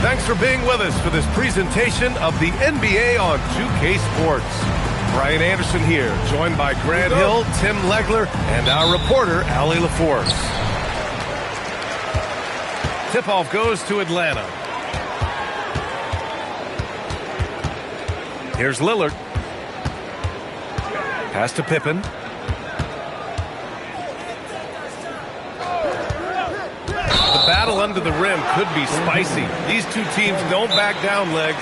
Thanks for being with us for this presentation of the NBA on 2K Sports. Brian Anderson here, joined by Grant Hill, Tim Legler, and our reporter, Allie LaForce. Tip-off goes to Atlanta. Here's Lillard. Pass to Pippen. The battle under the rim could be spicy. These two teams don't back down, Legs.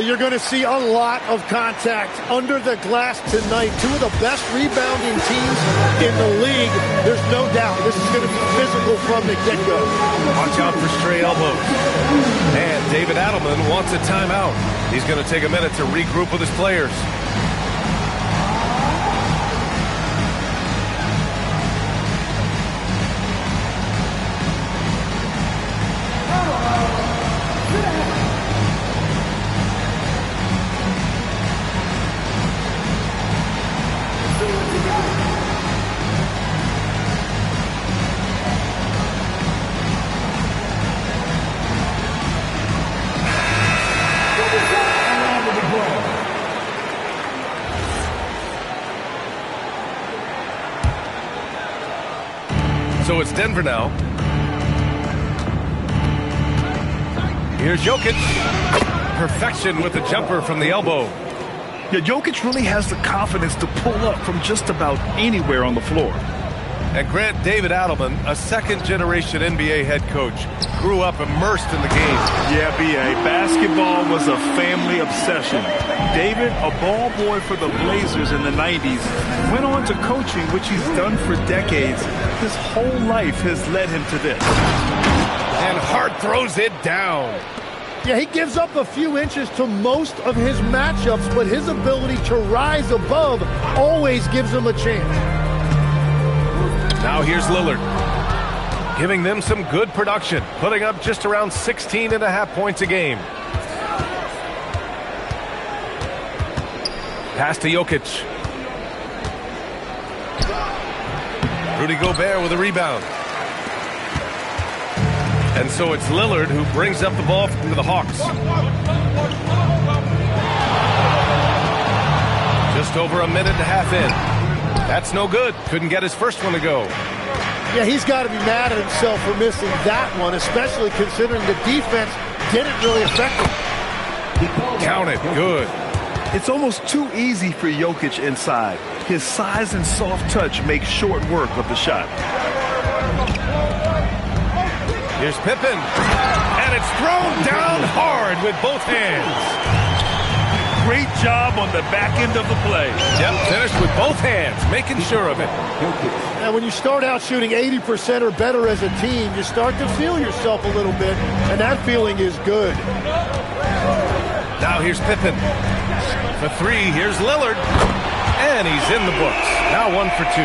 You're going to see a lot of contact under the glass tonight. Two of the best rebounding teams in the league. There's no doubt this is going to be physical from the get-go. Watch out for stray elbows. And David Adelman wants a timeout. He's going to take a minute to regroup with his players. So it's Denver now. Here's Jokic. Perfection with the jumper from the elbow. Yeah, Jokic really has the confidence to pull up from just about anywhere on the floor. And Grant, David Adelman, a second-generation NBA head coach, grew up immersed in the game. Yeah, B.A., basketball was a family obsession. David, a ball boy for the Blazers in the 90s, went on to coaching, which he's done for decades. His whole life has led him to this. And Hart throws it down. Yeah, he gives up a few inches to most of his matchups, but his ability to rise above always gives him a chance. Now here's Lillard, giving them some good production, putting up just around 16.5 points a game. Pass to Jokic. Rudy Gobert with a rebound. And so it's Lillard who brings up the ball for the Hawks. Just over a minute and a half in. That's no good. Couldn't get his first one to go. Yeah, he's got to be mad at himself for missing that one, especially considering the defense didn't really affect him. Count it. Good. It's almost too easy for Jokic inside. His size and soft touch make short work of the shot. Here's Pippen. And it's thrown down hard with both hands. Great job on the back end of the play. Yep, finished with both hands, making sure of it. And when you start out shooting 80% or better as a team, you start to feel yourself a little bit, and that feeling is good. Now here's Pippen. For three, here's Lillard. And he's in the books. Now 1 for 2.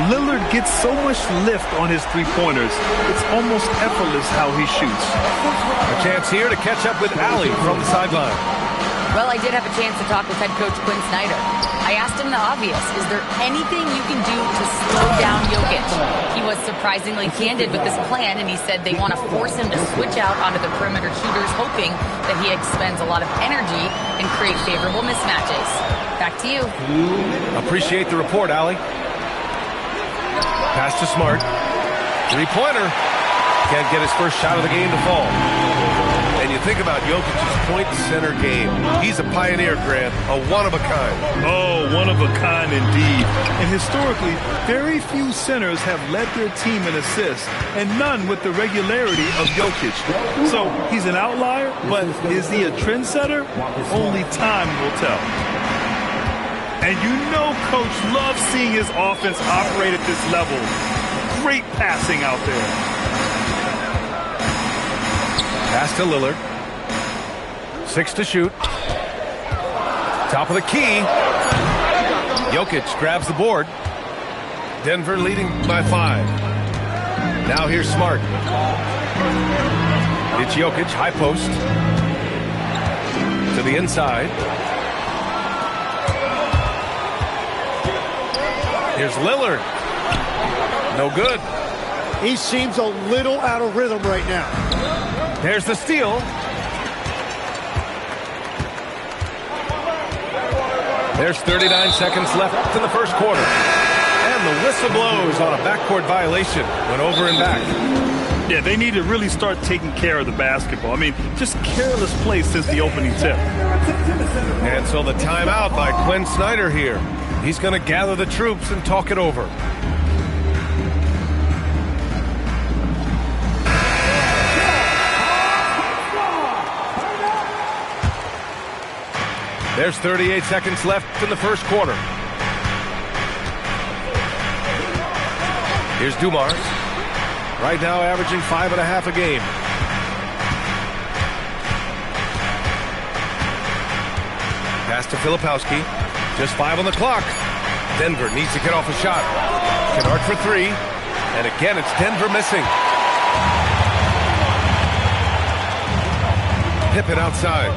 Lillard gets so much lift on his three-pointers, it's almost effortless how he shoots. A chance here to catch up with Allie from the sideline. Well, I did have a chance to talk with head coach Quinn Snyder. I asked him the obvious. Is there anything you can do to slow down Jokic? He was surprisingly candid with this plan, and he said they want to force him to switch out onto the perimeter shooters, hoping that he expends a lot of energy and create favorable mismatches. Back to you. Appreciate the report, Allie. Pass to Smart. Three-pointer. Can't get his first shot of the game to fall. And you think about Jokic's point center game. He's a pioneer, Grant, a one-of-a-kind. Oh, one-of-a-kind indeed. And historically, very few centers have led their team in assists, and none with the regularity of Jokic. So he's an outlier, but is he a trendsetter? Only time will tell. And you know Coach loves seeing his offense operate at this level. Great passing out there. Pass to Lillard. 6 to shoot. Top of the key. Jokic grabs the board. Denver leading by 5. Now here's Smart. It's Jokic, high post. To the inside. Here's Lillard. No good. He seems a little out of rhythm right now. There's the steal. There's 39 seconds left in the first quarter. And the whistle blows on a backcourt violation. Went over and back. Yeah, they need to really start taking care of the basketball. I mean, just careless play since the opening tip. And so the timeout by Quinn Snyder here. He's going to gather the troops and talk it over. There's 38 seconds left in the first quarter. Here's Dumars. Right now averaging 5.5 a game. Pass to Filipowski. Just 5 on the clock. Denver needs to get off a shot. Kennard for 3. And again, it's Denver missing. Pippen outside.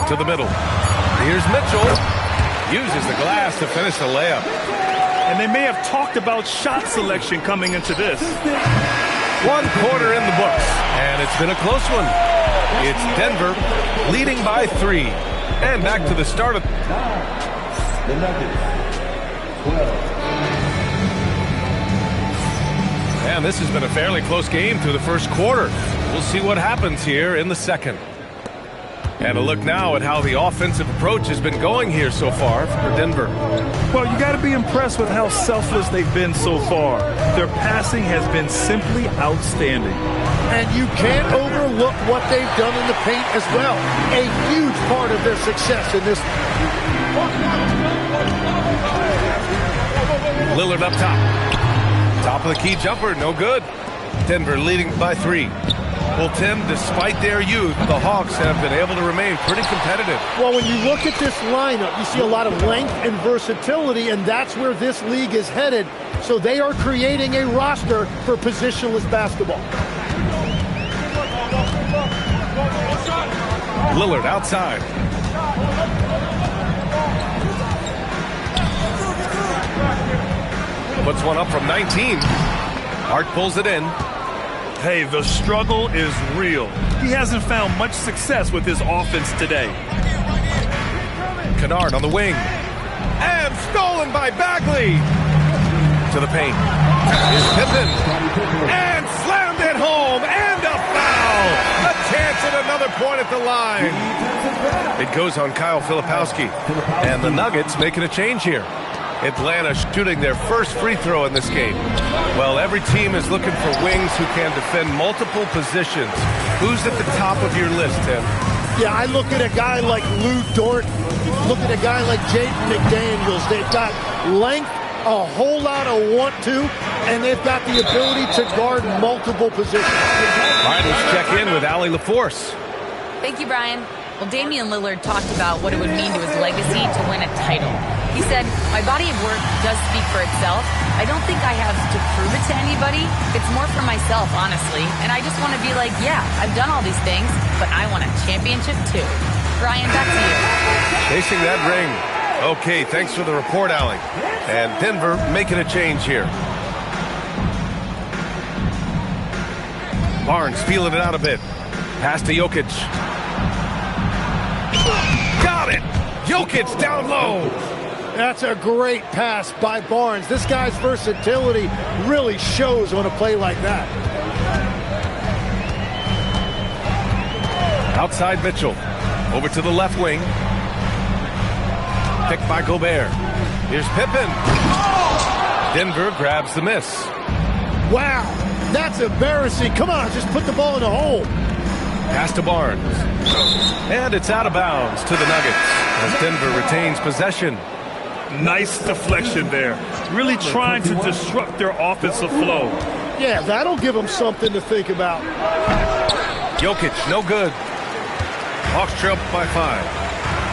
To the middle. Here's Mitchell. Uses the glass to finish the layup. And they may have talked about shot selection coming into this. 1 quarter in the books. And it's been a close one. It's Denver leading by 3. And back to the start of... The Nuggets, 12. And this has been a fairly close game through the first quarter. We'll see what happens here in the second. And a look now at how the offensive approach has been going here so far for Denver. Well, you got to be impressed with how selfless they've been so far. Their passing has been simply outstanding. And you can't overlook what they've done in the paint as well. A huge part of their success in this. Lillard up top. Top of the key jumper, no good. Denver leading by 3. Well, Tim, despite their youth, the Hawks have been able to remain pretty competitive. Well, when you look at this lineup, you see a lot of length and versatility, and that's where this league is headed. So they are creating a roster for positionless basketball. Lillard outside. Puts one up from 19. Hart pulls it in. Hey, the struggle is real. He hasn't found much success with his offense today. Kennard on the wing. And stolen by Bagley. To the paint. Here's Pippen. And slammed it home. And a foul. A chance at another point at the line. It goes on Kyle Filipowski. And the Nuggets making a change here. Atlanta shooting their first free throw in this game. Well, every team is looking for wings who can defend multiple positions. Who's at the top of your list, Tim? Yeah, I look at a guy like Lou Dort. Look at a guy like Jaden McDaniels. They've got length, a whole lot of want to, and they've got the ability to guard multiple positions. All right, let's check in with Allie LaForce. Thank you, Brian. Well, Damian Lillard talked about what it would mean to his legacy to win a title. He said, my body of work does speak for itself. I don't think I have to prove it to anybody. It's more for myself, honestly. And I just want to be like, yeah, I've done all these things, but I want a championship too. Brian, back to you. Chasing that ring. Okay, thanks for the report, Allie. And Denver making a change here. Barnes feeling it out a bit. Pass to Jokic. Got it! Jokic down low. That's a great pass by Barnes. This guy's versatility really shows on a play like that. Outside Mitchell. Over to the left wing. Picked by Gobert. Here's Pippen. Denver grabs the miss. Wow, that's embarrassing. Come on, just put the ball in the hole. Pass to Barnes. And it's out of bounds to the Nuggets as Denver retains possession. Nice deflection there. Really trying to disrupt their offensive flow. Yeah, that'll give them something to think about. Jokic, no good. Hawks trail by 5.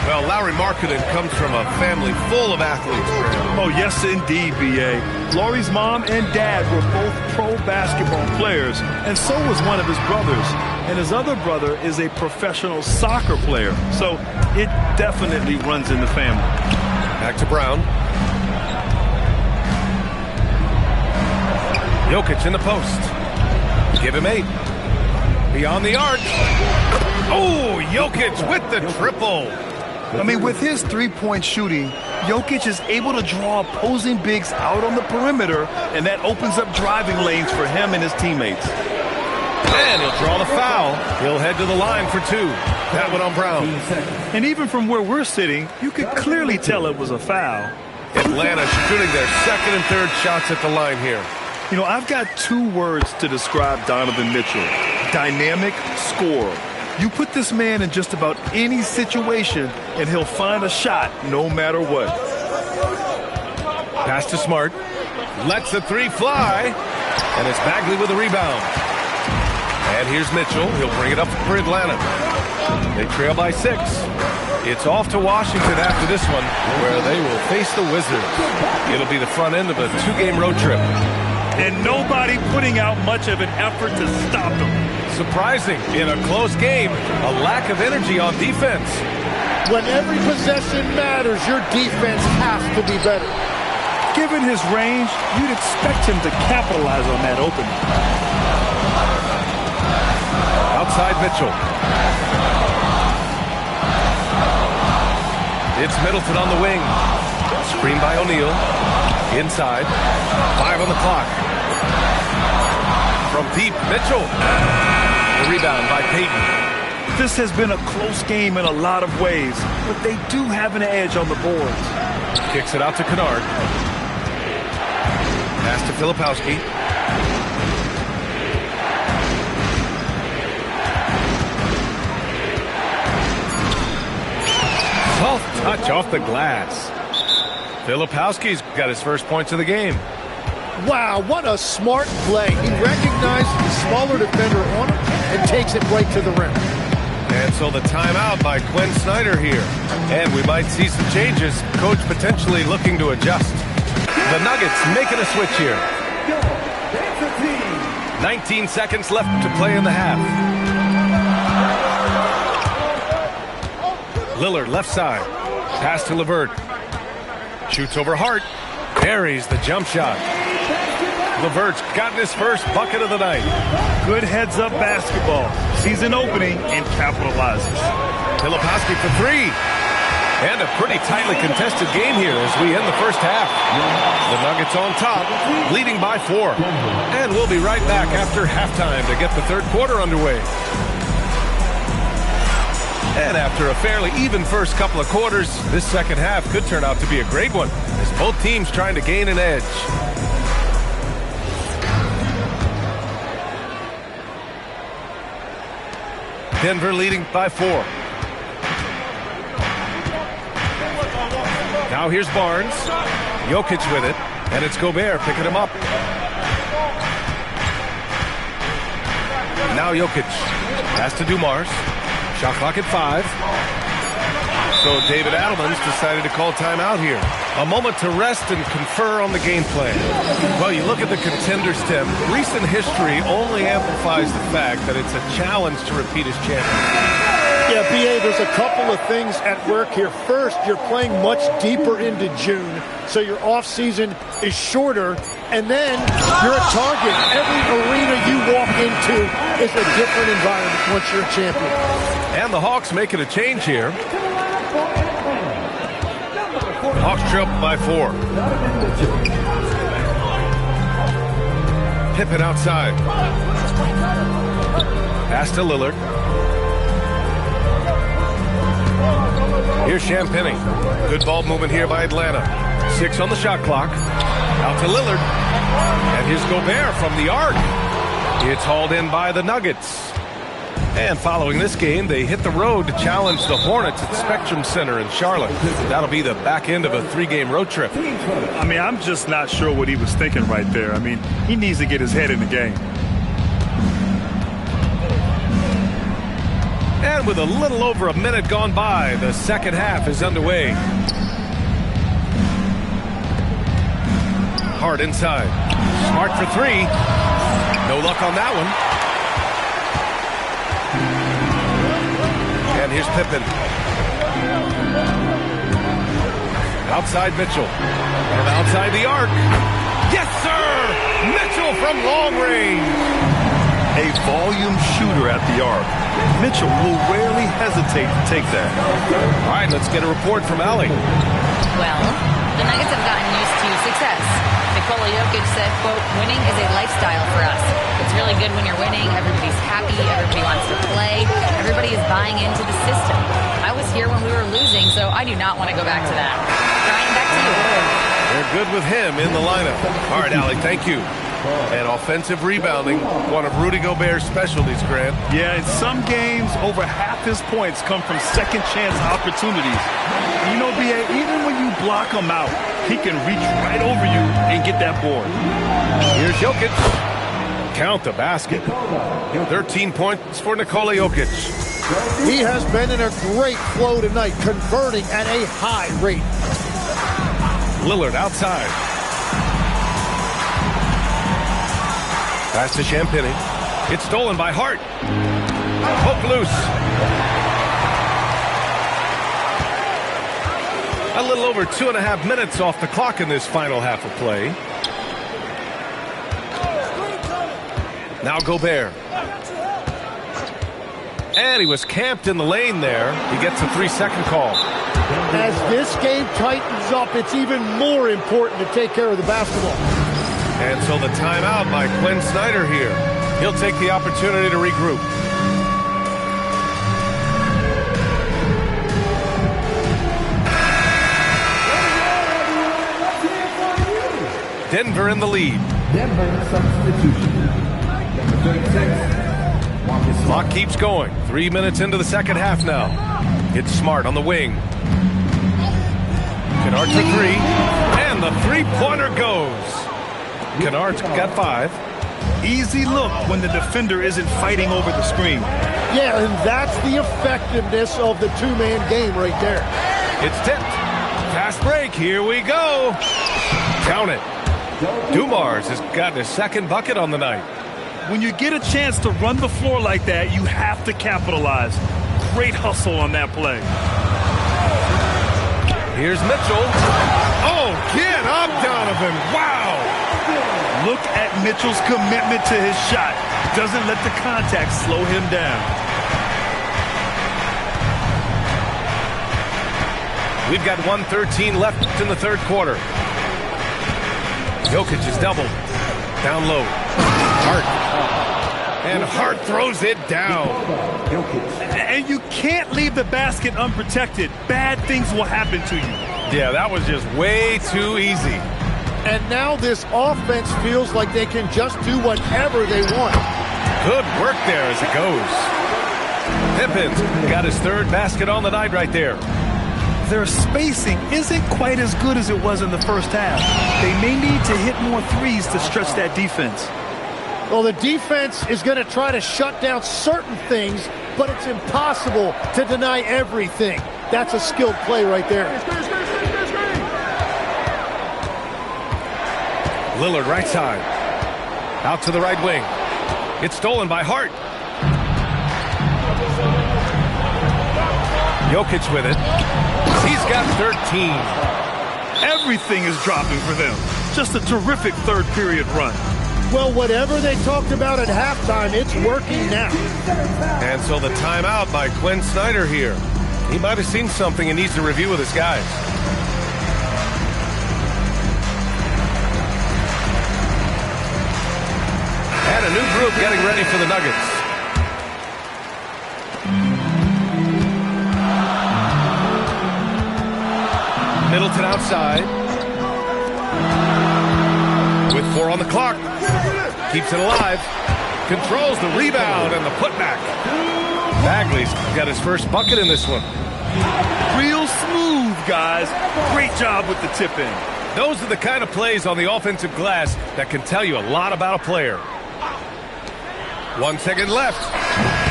Well, Lauri Markkanen comes from a family full of athletes. Oh, yes, indeed, B.A. Lauri's mom and dad were both pro basketball players, and so was one of his brothers. And his other brother is a professional soccer player. So it definitely runs in the family. Back to Brown. Jokic in the post. Give him 8. Beyond the arc. Oh, Jokic with the triple. I mean, with his three-point shooting, Jokic is able to draw opposing bigs out on the perimeter, and that opens up driving lanes for him and his teammates. And he'll draw the foul. He'll head to the line for 2. That one on Brown. And even from where we're sitting, you could clearly tell it was a foul. Atlanta shooting their second and third shots at the line here. You know, I've got 2 words to describe Donovan Mitchell. Dynamic scorer. You put this man in just about any situation, and he'll find a shot no matter what. Pass to Smart. Lets the 3 fly. And it's Bagley with a rebound. And here's Mitchell. He'll bring it up for Atlanta. They trail by 6. It's off to Washington after this one, where they will face the Wizards. It'll be the front end of a 2-game road trip. And nobody putting out much of an effort to stop them. Surprising, in a close game, a lack of energy on defense. When every possession matters, your defense has to be better. Given his range, you'd expect him to capitalize on that opening. Outside Mitchell. It's Middleton on the wing. Screen by O'Neal. Inside. 5 on the clock. From deep, Mitchell. The rebound by Payton. This has been a close game in a lot of ways, but they do have an edge on the boards. Kicks it out to Kennard. Pass to Filipowski. Soft touch off the glass. Filipowski's got his first points of the game. Wow, what a smart play. He recognized the smaller defender on him and takes it right to the rim. And so the timeout by Quinn Snyder here. And we might see some changes. Coach potentially looking to adjust. The Nuggets making a switch here. 19 seconds left to play in the half. Lillard left side. Pass to LeVert. Shoots over Hart. Buries the jump shot. LeVert's gotten his first bucket of the night. Good heads-up basketball. Sees an opening and capitalizes. Filipowski for 3. And a pretty tightly contested game here as we end the first half. The Nuggets on top, leading by 4. And we'll be right back after halftime to get the third quarter underway. And after a fairly even first couple of quarters, this second half could turn out to be a great one, as both teams trying to gain an edge. Denver leading by 4. Now here's Barnes. Jokic with it, and it's Gobert picking him up. Now Jokic. Pass to Dumars. Shot clock at 5. So David Adelman's decided to call timeout here. A moment to rest and confer on the game plan. Well, you look at the contenders, Tim. Recent history only amplifies the fact that it's a challenge to repeat as champion. Yeah, B.A., there's a couple of things at work here. First, you're playing much deeper into June, so your offseason is shorter, and then you're a target. Every arena you walk into is a different environment once you're a champion. And the Hawks making a change here. Hawks trail by 4. Pippen outside. Pass to Lillard. Here's Champagnie. Good ball movement here by Atlanta. 6 on the shot clock. Out to Lillard. And here's Gobert from the arc. It's hauled in by the Nuggets. And following this game, they hit the road to challenge the Hornets at Spectrum Center in Charlotte. That'll be the back end of a 3-game road trip. I mean, I'm just not sure what he was thinking right there. I mean, he needs to get his head in the game. And with a little over a minute gone by, the second half is underway. Hart inside. Smart for 3. No luck on that one. And here's Pippen. Outside Mitchell. And outside the arc. Yes, sir! Mitchell from long range. A volume shooter at the arc. Mitchell will rarely hesitate to take that. All right, let's get a report from Allie. Well, the Nuggets have gotten used to success. Nikola Jokic said, quote, winning is a lifestyle for us. It's really good when you're winning. Everybody's happy. Everybody wants to play. Everybody is buying into the system. I was here when we were losing, so I do not want to go back to that. Brian, back to you. They're good with him in the lineup. All right, Allie, thank you. And offensive rebounding, one of Rudy Gobert's specialties, Grant. Yeah, in some games, over half his points come from second-chance opportunities. You know, B.A., even when you block him out, he can reach right over you and get that board. Here's Jokic. Count the basket. 13 points for Nikola Jokic. He has been in a great flow tonight, converting at a high rate. Lillard outside. Pass to Champagny. It's stolen by Hart. Hook loose. A little over 2.5 minutes off the clock in this final half of play. Now Gobert. And he was camped in the lane there. He gets a 3-second call. As this game tightens up, it's even more important to take care of the basketball. And so the timeout by Quinn Snyder here. He'll take the opportunity to regroup. Denver in the lead. Denver substitution. Number 36, Marcus Smart. Clock keeps going. 3 minutes into the second half now. It's Smart on the wing. Kennard for three. And the three-pointer goes. Kennard's got 5. Easy look when the defender isn't fighting over the screen. Yeah, and that's the effectiveness of the two-man game right there. It's tipped. Fast break. Here we go. Count it. Dumars has gotten his second bucket on the night. When you get a chance to run the floor like that, you have to capitalize. Great hustle on that play. Here's Mitchell. Oh, get up, Donovan. Wow. Look at Mitchell's commitment to his shot. Doesn't let the contact slow him down. We've got 1:13 left in the third quarter. Jokic is doubled. Down low. Hart. And Hart throws it down. And you can't leave the basket unprotected. Bad things will happen to you. Yeah, that was just way too easy. And now this offense feels like they can just do whatever they want. Good work there as it goes. Pippin's got his third basket on the night right there. Their spacing isn't quite as good as it was in the first half. They may need to hit more threes to stretch that defense. Well, the defense is going to try to shut down certain things, but it's impossible to deny everything. That's a skilled play right there. Lillard right side. Out to the right wing. It's stolen by Hart. Jokic with it. He's got 13. Everything is dropping for them. Just a terrific third period run. Well, whatever they talked about at halftime, it's working now. And so the timeout by Quinn Snyder here. He might have seen something and needs to review with his guys. And a new group getting ready for the Nuggets. Middleton outside. With 4 on the clock. Keeps it alive. Controls the rebound and the putback. Bagley's got his first bucket in this one. Real smooth, guys. Great job with the tip in. Those are the kind of plays on the offensive glass that can tell you a lot about a player. 1 second left.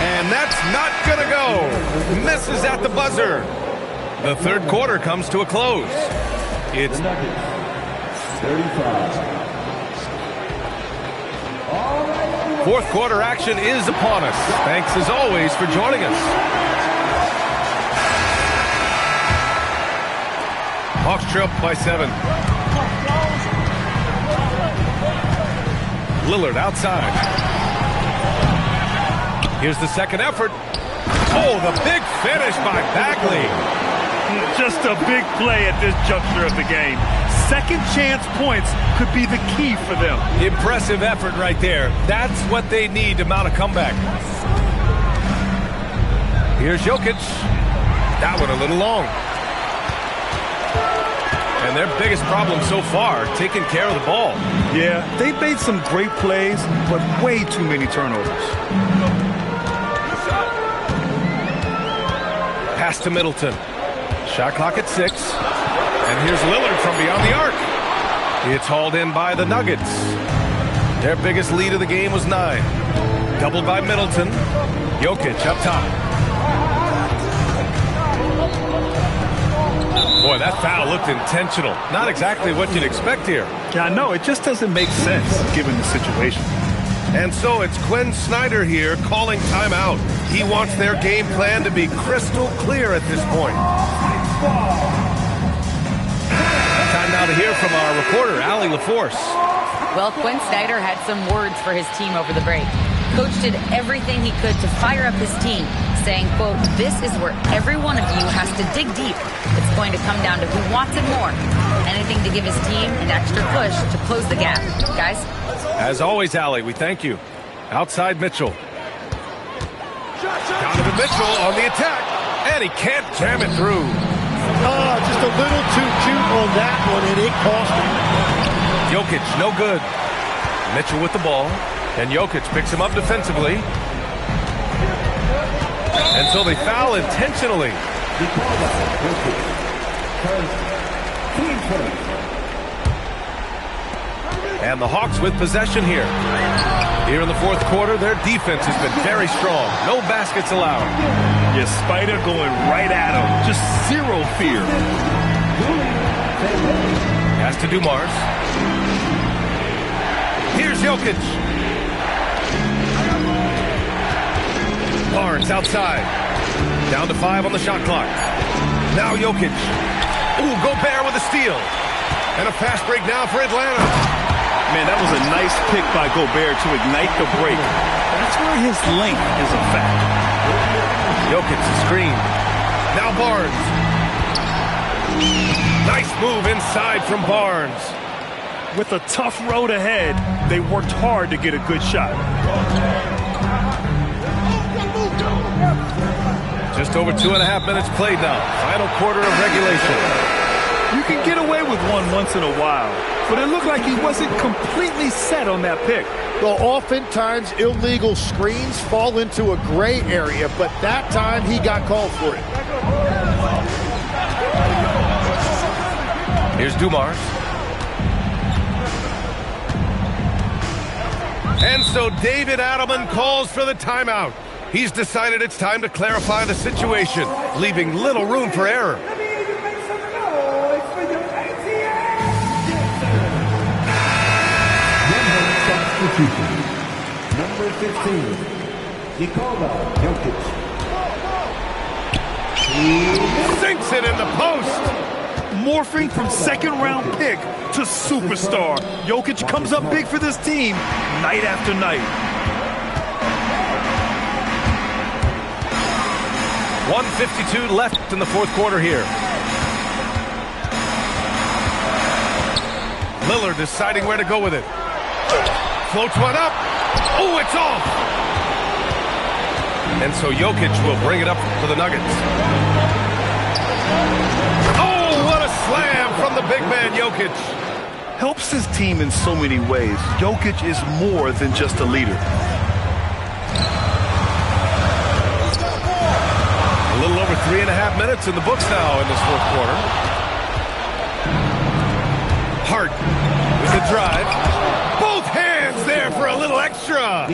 And that's not going to go. Misses at the buzzer. The third quarter comes to a close. It's 35. fourth quarter action is upon us. Thanks as always for joining us. Hawks trail by 7. Lillard outside. Here's the second effort. Oh, the big finish by Bagley. Just a big play at this juncture of the game. Second chance points could be the key for them. Impressive effort right there. That's what they need to mount a comeback. Here's Jokic. That one a little long. And their biggest problem so far, taking care of the ball. Yeah, they've made some great plays, but way too many turnovers. Pass to Middleton. Shot clock at 6. And here's Lillard from beyond the arc. It's hauled in by the Nuggets. Their biggest lead of the game was 9. Doubled by Middleton. Jokic up top. Boy, that foul looked intentional. Not exactly what you'd expect here. Yeah, I know. It just doesn't make sense given the situation. And so it's Quinn Snyder here calling timeout. He wants their game plan to be crystal clear at this point. Time now to hear from our reporter, Allie LaForce. Well, Quinn Snyder had some words for his team over the break. Coach did everything he could to fire up his team, saying, quote, "This is where every one of you has to dig deep. It's going to come down to who wants it more. Anything to give his team an extra push to close the gap." Guys? As always, Allie, we thank you. Outside Mitchell. Donovan Mitchell on the attack. And he can't jam it through. Just a little too cute on that one, and it cost him. Jokic, no good. Mitchell with the ball. And Jokic picks him up defensively. And so they foul intentionally. And the Hawks with possession here. Here in the fourth quarter, their defense has been very strong. No baskets allowed. Yeah, Spider going right at him. Just zero fear. Pass to Dumars. Here's Jokic. Barnes outside. Down to 5 on the shot clock. Now Jokic. Ooh, Gobert with a steal. And a fast break now for Atlanta. Man, that was a nice pick by Gobert to ignite the break. That's where his length is a factor. Jokic screen. Now Barnes. Nice move inside from Barnes. With a tough road ahead, they worked hard to get a good shot. Just over 2.5 minutes played now. Final quarter of regulation. You can get away with one once in a while, but it looked like he wasn't completely set on that pick. Well, oftentimes illegal screens fall into a gray area, but that time he got called for it. Here's Dumars. And so David Adelman calls for the timeout. He's decided it's time to clarify the situation, leaving little room for error. Number 15, Nikola Jokic. He sinks it in the post. Morphing from second-round pick to superstar. Jokic comes up big for this team night after night. 1:52 left in the fourth quarter here. Lillard deciding where to go with it. Floats one up. Oh, it's off. And so Jokic will bring it up for the Nuggets. Oh, what a slam from the big man Jokic. Helps his team in so many ways. Jokic is more than just a leader. A little over 3.5 minutes in the books now in this fourth quarter. Hart with the drive. Both hands there for a little extra.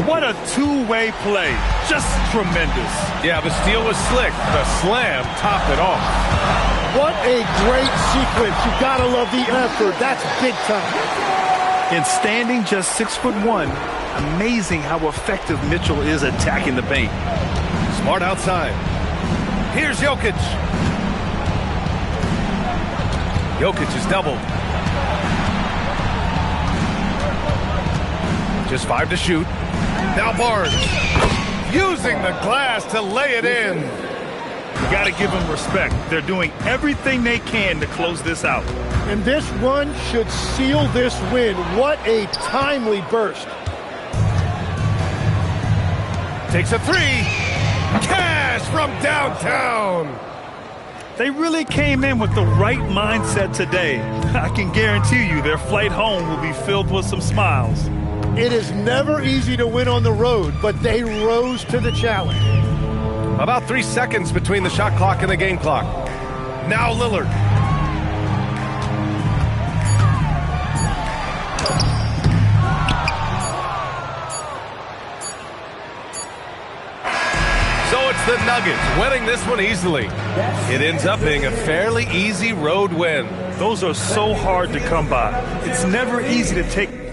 What a two-way play. Just tremendous. Yeah, the steal was slick. The slam topped it off. What a great sequence. You gotta love the effort. That's big time. And standing just 6'1", amazing how effective Mitchell is attacking the paint. Smart outside. Here's Jokic. Jokic is doubled. Just 5 to shoot. Now Barnes using the glass to lay it in. You got to give them respect. They're doing everything they can to close this out. And this run should seal this win. What a timely burst. Takes a 3. Cash from downtown. They really came in with the right mindset today. I can guarantee you their flight home will be filled with some smiles. It is never easy to win on the road, but they rose to the challenge. About 3 seconds between the shot clock and the game clock. Now Lillard. So it's the Nuggets winning this one easily. It ends up being a fairly easy road win. Those are so hard to come by. It's never easy to take